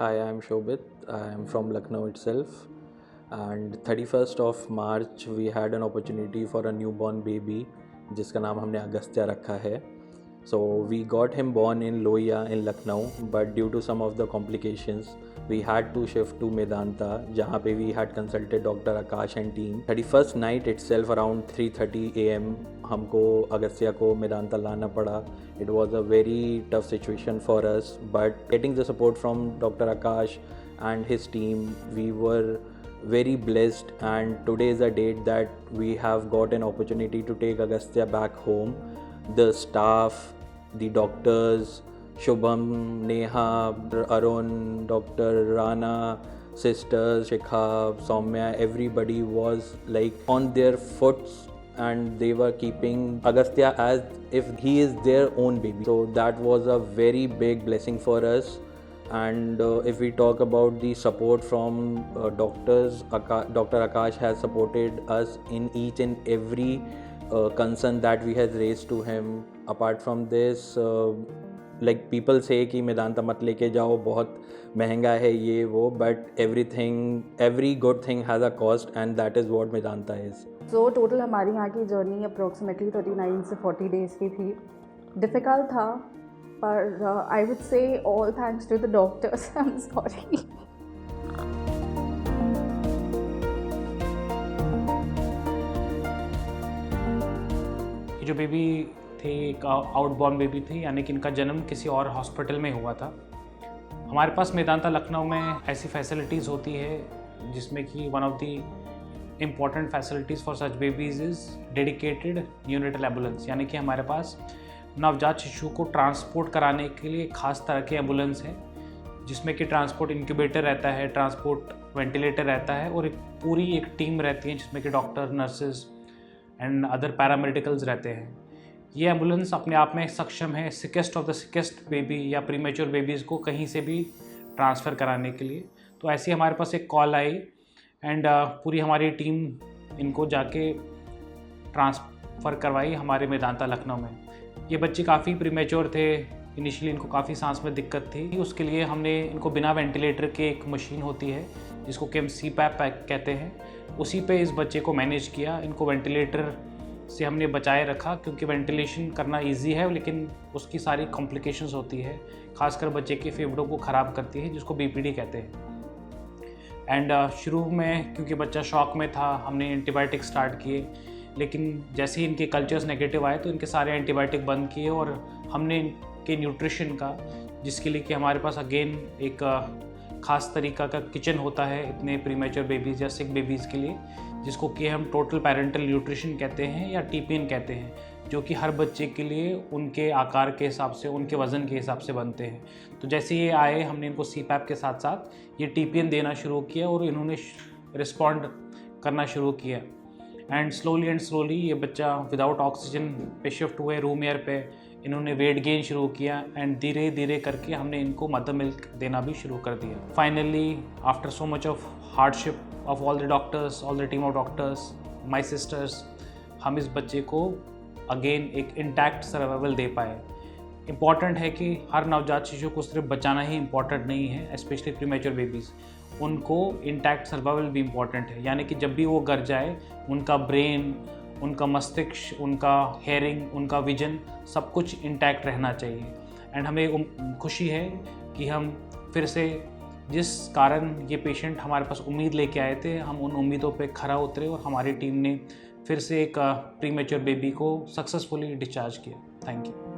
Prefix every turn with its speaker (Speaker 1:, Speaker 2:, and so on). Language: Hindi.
Speaker 1: Hi, I'm Shobit. I'm from Lucknow itself. And 31st of March, we had an opportunity for a newborn baby, जिसका नाम हमने अगस्त्या रखा है. So we got him born in Loia in Lucknow, but due to some of the complications, we had to shift to Medanta, जहाँ पे we had consulted Dr. Akash and team. 31st night itself around 3:30 AM हमको अगस्त्या को मेदांता लाना पड़ा. It was a very tough situation for us, but getting the support from Dr. Akash and his team, we were very blessed, and today is a date that we have got an opportunity to take Agastya back home. The staff, the doctors, Shubham, Neha, Arun, Dr. Rana, sisters, Shikha, Soumya, everybody was like on their foot, and they were keeping Agastya as if he is their own baby. So that was a very big blessing for us. And if we talk about the support from doctors, Dr. Akash has supported us in each and every concern that we has raised to him. Apart from this, like people say कि मेदांता मत लेके जाओ, बहुत महंगा है ये वो, but every good thing has a cost, and that is what Medanta is.
Speaker 2: So total हमारी यहाँ की जर्नी अप्रोक्सीमेटली 39 से 40 डेज़ की थी. डिफ़िकल्ट था, पर I would say all thanks to the doctors. I am sorry.
Speaker 3: जो बेबी थी एक आउटबॉर्न बेबी थी, यानी कि इनका जन्म किसी और हॉस्पिटल में हुआ था. हमारे पास मेदांता लखनऊ में ऐसी फैसिलिटीज़ होती है जिसमें कि one of the important facilities for such babies is dedicated unital ambulance. यानी कि हमारे पास नवजात शिशु को ट्रांसपोर्ट कराने के लिए खास तरह के एम्बुलेंस है, जिसमें कि ट्रांसपोर्ट इंक्यूबेटर रहता है, ट्रांसपोर्ट वेंटिलेटर रहता है, और पूरी एक टीम रहती है जिसमें कि doctor, nurses and other paramedicals रहते हैं. ये एम्बुलेंस अपने आप में सक्षम है सिकेस्ट ऑफ द सिकेस्ट बेबी या प्रीमेच्योर बेबीज़ को कहीं से भी ट्रांसफ़र कराने के लिए. तो ऐसी हमारे पास एक कॉल आई, एंड पूरी हमारी टीम इनको जाके ट्रांसफ़र करवाई हमारे मेदांता लखनऊ में. ये बच्चे काफ़ी प्रीमेच्योर थे, इनिशियली इनको काफ़ी सांस में दिक्कत थी. उसके लिए हमने इनको बिना वेंटिलेटर के एक मशीन होती है जिसको कि हम CPAP कहते हैं, उसी पे इस बच्चे को मैनेज किया. इनको वेंटिलेटर से हमने बचाए रखा, क्योंकि वेंटिलेशन करना इजी है लेकिन उसकी सारी कॉम्प्लिकेशंस होती है, खासकर बच्चे के फेफड़ों को ख़राब करती है, जिसको BPD कहते हैं. एंड शुरू में क्योंकि बच्चा शॉक में था, हमने एंटीबायोटिक स्टार्ट किए, लेकिन जैसे ही इनके कल्चर्स नेगेटिव आए तो इनके सारे एंटीबायोटिक बंद किए, और हमने इनके न्यूट्रिशन का, जिसके लिए कि हमारे पास अगेन एक ख़ास तरीका का किचन होता है इतने प्रीमेच्योर बेबीज़ या सिक बेबीज़ के लिए, जिसको कि हम टोटल पेरेंटल न्यूट्रिशन कहते हैं या TPN कहते हैं, जो कि हर बच्चे के लिए उनके आकार के हिसाब से, उनके वज़न के हिसाब से बनते हैं. तो जैसे ये आए, हमने इनको CPAP के साथ साथ ये TPN देना शुरू किया और इन्होंने रिस्पॉन्ड करना शुरू किया. एंड स्लोली ये बच्चा विदाउट ऑक्सीजन पे शिफ्ट हुए, रूम एयर पे. इन्होंने वेट गेन शुरू किया, एंड धीरे धीरे करके हमने इनको मदर मिल्क देना भी शुरू कर दिया. Finally after so much of hardship of all the doctors, all the team of doctors, my sisters, हम इस बच्चे को अगेन एक इंटैक्ट सर्वाइवल दे पाए. इम्पॉर्टेंट है कि हर नवजात शिशु को सिर्फ बचाना ही इम्पॉर्टेंट नहीं है, स्पेशली प्रीमेच्योर बेबीज़, उनको इंटैक्ट सर्वाइवल भी इम्पॉर्टेंट है. यानी कि जब भी वो गर जाए, उनका ब्रेन, उनका मस्तिष्क, उनका हेयरिंग, उनका विजन, सब कुछ इंटैक्ट रहना चाहिए. एंड हमें खुशी है कि हम फिर से जिस कारण ये पेशेंट हमारे पास उम्मीद लेके आए थे, हम उन उम्मीदों पे खरा उतरे और हमारी टीम ने फिर से एक प्रीमेच्योर बेबी को सक्सेसफुली डिस्चार्ज किया. Thank you.